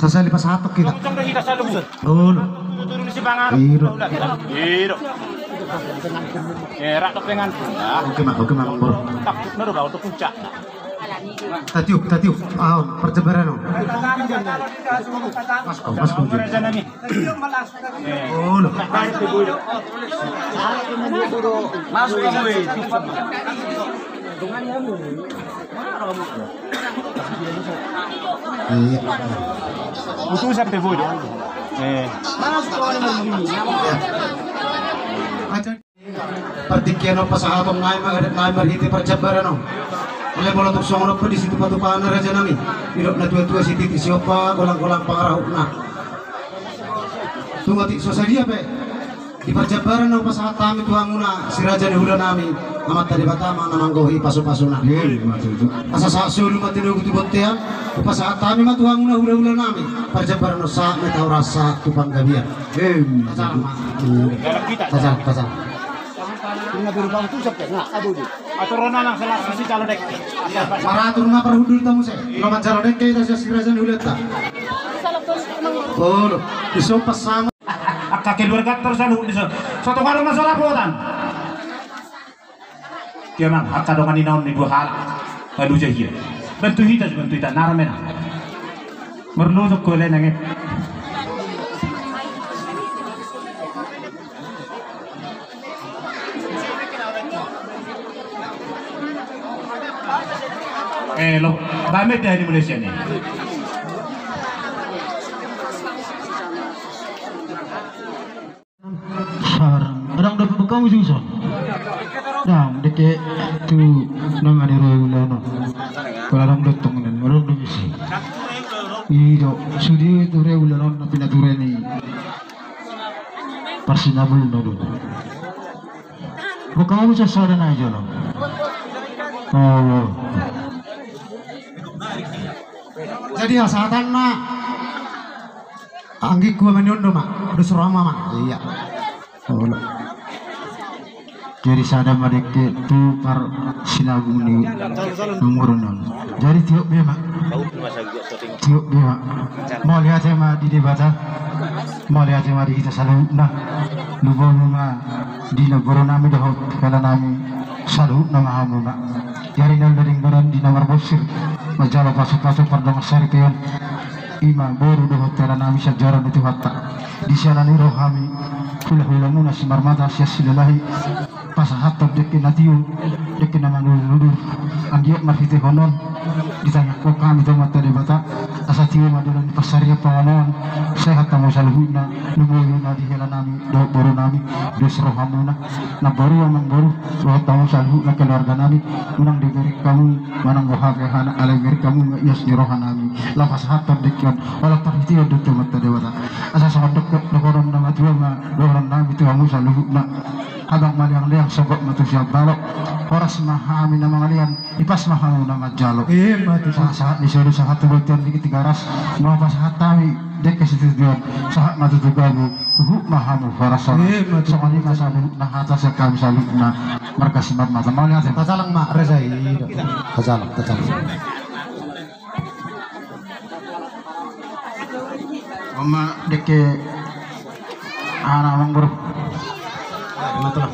Sasali pa sa hatok kita. Tunggu kita sa lubot. Oh. Turun si Bangar. Iro. Iro. Rak tok dengan. Oke mak bor. Takut naruh bawa untuk puncak. Tatiup. Percebaran. Mas kau. Oh. Masuk ke Iya. Usul sampai bodoh. Partikiano pasahabang ngai marhiti percabarano. Oleh bola tuk songono pa di situ patupana raja nami. Irok na tua-tua si titi siopa golang-golang pangarahuk na. Tunggu sosalia pe. Di percabaran no pasahat kami tuanguna si raja ni hula nami. Amat tadi batama namanggohi pasu-pasuna. Asa sa sulu matino gutu botea. Pasahat kami matuanguna hula-hula nami. Percabaran no sa metau rasa tupang gabia. Pasal. Kena berbang tu sampai nak abu tu. Aturan lang salah si calon dek. Maratur nga parhudul tamu se. Roman jalodek kay sa si raja ni hula ta. Oh, iso pasama. Kakek luar gator selalu di sana. Suatu kali masalah potan. Dia mang hak kadongan inaon ni dua hal. Lalu jahia. Bentu hita naramena. Merlu ko le nangit. Lo damit dari Malaysia ni. Sarang, orang dapat bekam susah. Nah, deke tu nang ada royulan. Kalau orang datang dan orang dah mesti. Iyo, sudi tu royulan na pinaturan ni. Persinabul nado. Bekam susah sarang aja lah. Oh. Jadi asatan na anggi gua menyondo mak dusurama mak iya Jadi sada madeke tu par sinabuni numurunan. Jadi tiup dia mak. Tiup dia mak. Mau lihat sama di debata. Mau lihat sama di kita selalu nah. Lupa nama di negara nami dah kalau nami selalu nama hamu mak. Jadi dalam baran di nomor bosir. Majalah pasuk-pasuk pardang sari kayon. Ima boru dah hotel nami sejarah itu hatta. Di sana ni rohami. Hula-hula muna si marmata siya silalahi. Pasahatap dekin natiu dekin nama nulu andiak marhite honon ditanya kok kami tu mata debata asa tiu madulan pasaria panganon sehat kamu saluhuna nubuhi na di hela nami do boru nami dos rohamuna na boru amang boru roh tamu saluhuna keluarga nami unang diberi kamu manang gohagehana alai beri kamu yas di rohan nami la pasahatap dekin wala parhite do tu mata debata asa sama dokter dokoron nama tua ma dokoron nami tu kamu saluhuna abang maliang-liang sobok matusya balok oras mahami na mga liyan ipas mahamu na majalok saat ni suru sahat tubutan dikit tigaras mga pasahat tawi dek kesitujuan sahat matutugamu tuhu mahamu farasan so kani masalu na hata sa kami saluk na markas mata maliang pasalang mak rezai pasalang mama deke anak bang bro Mantap.